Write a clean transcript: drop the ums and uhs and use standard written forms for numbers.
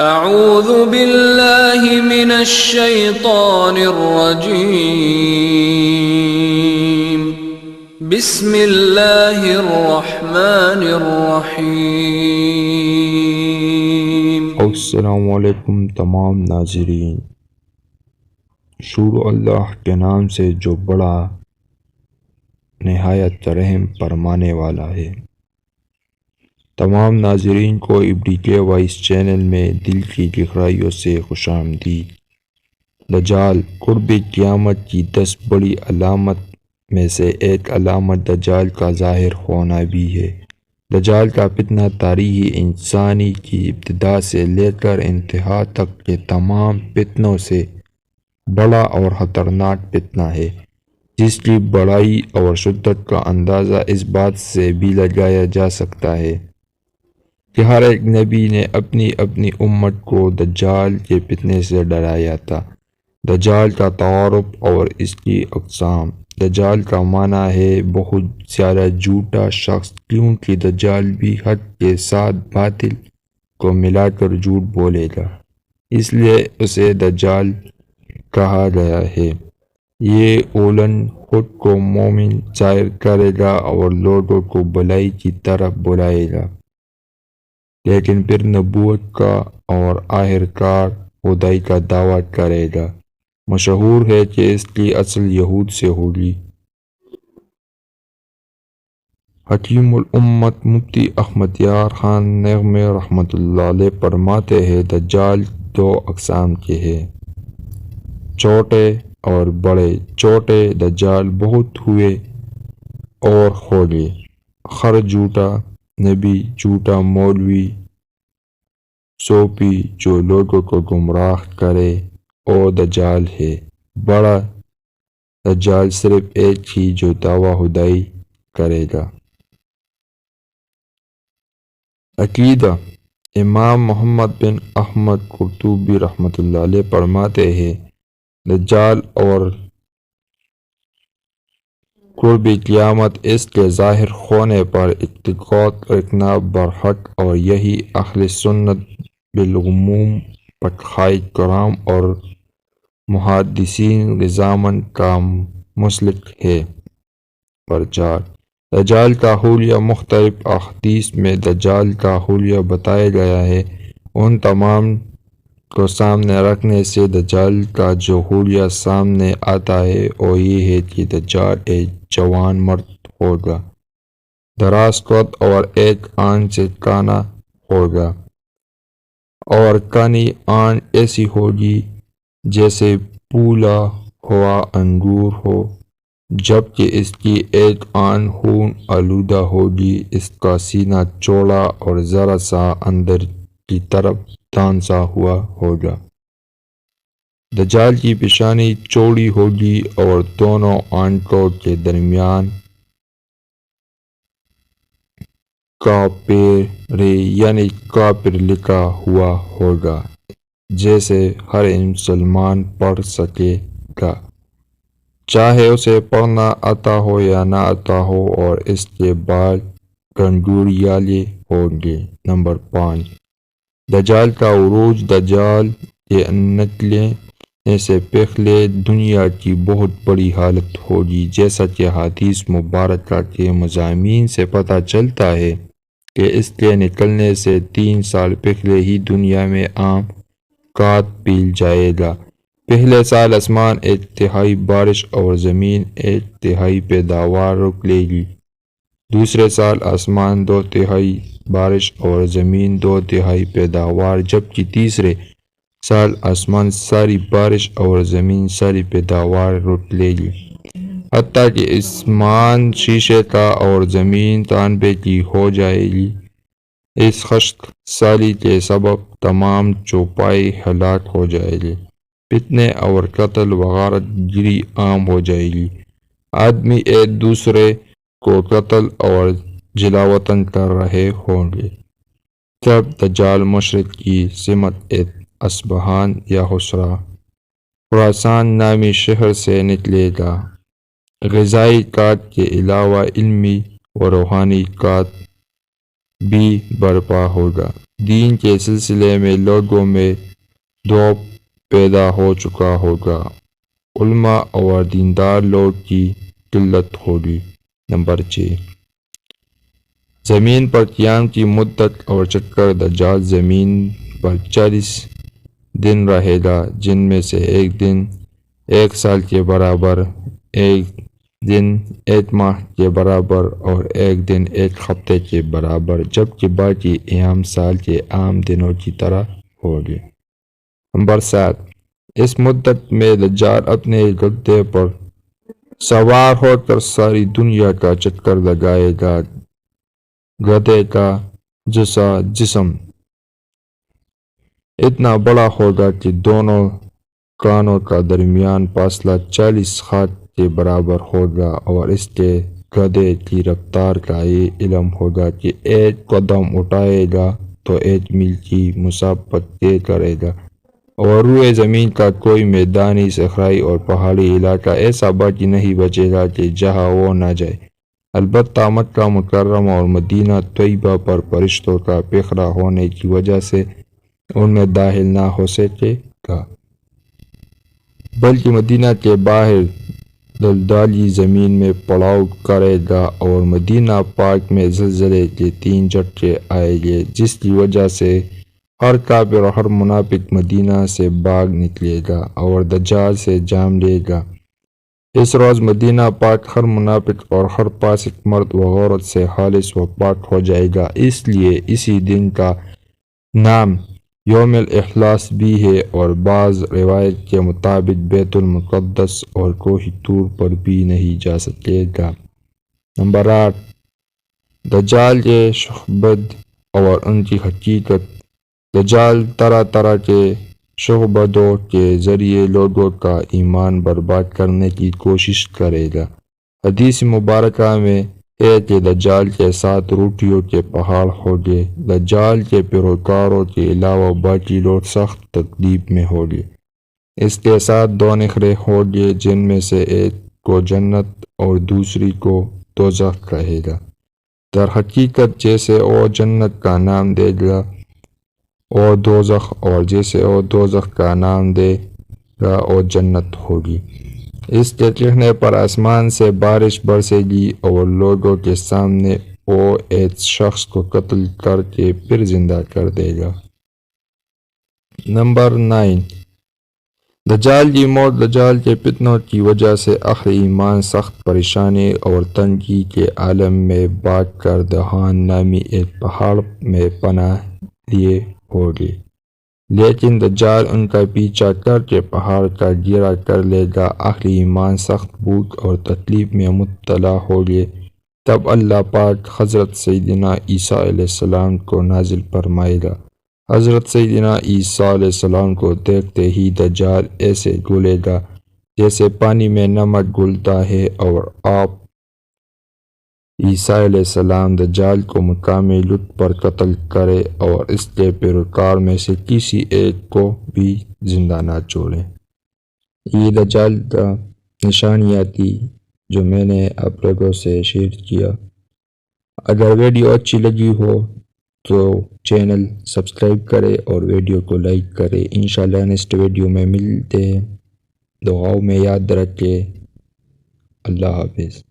اعوذ باللہ من الشیطان الرجیم بسم اللہ الرحمن الرحیم۔ السلام علیکم تمام ناظرین۔ شروع اللہ کے نام سے جو بڑا نہایت رحم فرمانے والا ہے۔ تمام ناظرین کو ابڈی وائس چینل میں دل کی گہرائیوں سے خوش آمدید۔ دجال قرب قیامت کی 10 بڑی علامت میں سے ایک علامت دجال کا ظاہر ہونا بھی ہے۔ دجال کا فتنہ تاریخی انسانی کی ابتدا سے لے کر انتہا تک کے تمام فتنوں سے بڑا اور خطرناک فتنہ ہے، جس کی بڑائی اور شدت کا اندازہ اس بات سے بھی لگایا جا سکتا ہے کہ ہر ایک نبی نے اپنی امت کو دجال کے فتنے سے ڈرایا تھا۔ دجال کا تعارف اور اس کی اقسام۔ دجال کا معنی ہے بہت زیادہ جھوٹا شخص، کیونکہ دجال بھی حق کے ساتھ باطل کو ملا کر جھوٹ بولے گا، اس لیے اسے دجال کہا گیا ہے۔ یہ اولن خود کو مومن ظاہر کرے گا اور لوگوں کو بھلائی کی طرف بلائے گا، لیکن پھر نبوت کا اور آخرکار خدائی کا دعویٰ کرے گا۔ مشہور ہے کہ اس کی اصل یہود سے ہوگی۔ حکیم الامت مفتی احمد یار خان نغمے رحمۃ اللہ علیہ فرماتے ہیں، دجال 2 اقسام کے ہیں، چھوٹے اور بڑے۔ چھوٹے دجال بہت ہوئے اور ہو گئے، خر جھوٹا نبی، جھوٹا مولوی، صوفی جو لوگوں کو گمراہ کرے، اور دجال ہے۔ بڑا دجال صرف ایک ہی جو دعویٰ خدائی کرے گا۔ عقیدہ۔ امام محمد بن احمد قرطبی رحمۃ اللہ علیہ فرماتے ہیں، دجال اور قرب قیامت اس کے ظاہر ہونے پر اعتقاد رکھنا برحق، اور یہی اہل سنت بالعموم فقہائے کرام اور محدثین غزامن کا مسلک ہے۔ پرچار۔ دجال کا حلیہ۔ مختلف احادیث میں دجال کا حلیہ بتایا گیا ہے۔ ان تمام کو سامنے رکھنے سے دجال کا جو حلیہ سامنے آتا ہے وہ یہ ہے کہ دجال ایک جوان مرد ہوگا، دراز قد اور ایک آنکھ سے کانا ہوگا، اور کانی آنکھ ایسی ہوگی جیسے پھولا ہوا انگور ہو، جبکہ اس کی ایک آنکھ خون آلودہ ہوگی۔ اس کا سینہ چوڑا اور ذرا سا اندر کی طرف دھانسا ہوا ہوگا۔ دجال کی پیشانی چوڑی ہوگی اور دونوں آنکھوں کے درمیان کافر یعنی کافر لکھا ہوا ہوگا، جیسے ہر مسلمان پڑھ سکے گا، چاہے اسے پڑھنا آتا ہو یا نہ آتا ہو، اور اس کے بال گھنگوریالے ہوں گے۔ نمبر 5۔ دجال کا عروج۔ دجال کے نکلنے سے پہلے دنیا کی بہت بری حالت ہوگی، جیسا کہ حدیث مبارکہ کے مضامین سے پتہ چلتا ہے کہ اس کے نکلنے سے 3 سال پہلے ہی دنیا میں عام قحط پھیل جائے گا۔ پہلے سال آسمان 1/3 بارش اور زمین 1/3 پیداوار روک لے گی۔ دوسرے سال آسمان 2/3 بارش اور زمین 2/3 پیداوار، جبکہ تیسرے سال آسمان ساری بارش اور زمین ساری پیداوار روک لے گی، حتیٰ کہ آسمان شیشے کا اور زمین تانبے کی ہو جائے گی۔ اس خشک سالی کے سبب تمام چوپائے ہلاک ہو جائے گی، فتنے اور قتل وغارت گری عام ہو جائے گی، آدمی ایک دوسرے کو قتل اور جلاوطن کر رہے ہوں گے۔ تب دجال مشرق کی سمت اصبہان یا خراسان نامی شہر سے نکلے گا۔ غذائی قحط کے علاوہ علمی و روحانی قحط بھی برپا ہوگا۔ دین کے سلسلے میں لوگوں میں دو پیدا ہو چکا ہوگا، علماء اور دیندار لوگ کی قلت ہوگی۔ نمبر 6، زمین پر قیام کی مدت اور چکر دجال زمین پر 40 دن رہے گا، جن میں سے ایک دن 1 سال کے برابر، ایک دن 1 ماہ کے برابر اور ایک دن 1 ہفتے کے برابر، جبکہ باقی ایام سال کے عام دنوں کی طرح ہوگے۔ نمبر 7، اس مدت میں دجال اپنے گدھے پر سوار ہو کر ساری دنیا کا چکر لگائے گا۔ گدھے کا جسم اتنا بڑا ہوگا کہ دونوں کانوں کا درمیان فاصلہ 40 ہاتھ کے برابر ہوگا، اور اس کے گدھے کی رفتار کا یہ علم ہوگا کہ 1 قدم اٹھائے گا تو 1 میل کی مسافت طے کرے گا، اور روئے زمین کا کوئی میدانی، صحرائی اور پہاڑی علاقہ ایسا باقی نہیں بچے گا کہ جہاں وہ نہ جائے۔ البتہ مکہ مکرمہ اور مدینہ طیبہ پر فرشتوں کا پکھرا ہونے کی وجہ سے ان میں داخل نہ ہو سکے گا، بلکہ مدینہ کے باہر دلدلی زمین میں پڑاؤ کرے گا، اور مدینہ پاک میں زلزلے کے 3 جھٹکے آئیں گے، جس کی وجہ سے ہر کافر اور ہر منافق مدینہ سے بھاگ نکلے گا اور دجال سے جام لے گا۔ اس روز مدینہ پاک ہر منافق اور ہر فاسق مرد و عورت سے خالص و پاک ہو جائے گا، اس لیے اسی دن کا نام یوم الاخلاص بھی ہے، اور بعض روایت کے مطابق بیت المقدس اور کوہ طور پر بھی نہیں جا سکے گا۔ نمبر 8، دجال کے شعبد اور ان کی حقیقت۔ دجال طرح طرح کے شعبدوں کے ذریعے لوگوں کا ایمان برباد کرنے کی کوشش کرے گا۔ حدیث مبارکہ میں ہے کہ دجال کے 7 روٹیوں کے پہاڑ ہونگے۔ دجال کے پیروکاروں کے علاوہ باقی لوگ سخت تکلیف میں ہونگے۔ اس کے ساتھ 2 نخرے ہونگے، جن میں سے ایک کو جنت اور دوسری کو دوزخ کہے گا۔ در حقیقت جیسے وہ جنت کا نام دے گا اور دوزخ، اور جیسے وہ دوزخ کا نام دے گا اور جنت ہوگی۔ اس کے کہنے پر آسمان سے بارش برسے گی اور لوگوں کے سامنے وہ ایک شخص کو قتل کر کے پھر زندہ کر دے گا۔ نمبر 9، دجال کی موت۔ دجال کے فتنوں کی وجہ سے اہل ایمان سخت پریشانی اور تنگی کے عالم میں بھاگ کر دہان نامی ایک پہاڑ میں پناہ لیے ہوگے، لیکن دجال ان کا پیچھا کر کے پہاڑ کا گھیرا کر لے گا۔ اہل ایمان سخت بھوک اور تکلیف میں مبتلا ہوگے۔ تب اللہ پاک حضرت سیدنا عیسیٰ علیہ السلام کو نازل فرمائے گا۔ حضرت سیدنا عیسیٰ علیہ السلام کو دیکھتے ہی دجال ایسے گھلے گا جیسے پانی میں نمک گھلتا ہے، اور آپ عیسیٰ علیہ السلام دجال کو مقام لطف پر قتل کرے اور اس کے پیروکار میں سے کسی ایک کو بھی زندہ نہ چھوڑے۔ یہ دجال کا نشانیاں تھی جو میں نے آپ لوگوں سے شیئر کیا۔ اگر ویڈیو اچھی لگی ہو تو چینل سبسکرائب کرے اور ویڈیو کو لائک کرے۔ انشاءاللہ نیکسٹ ویڈیو میں ملتے ہیں۔ دعاؤں میں یاد رکھے۔ اللہ حافظ۔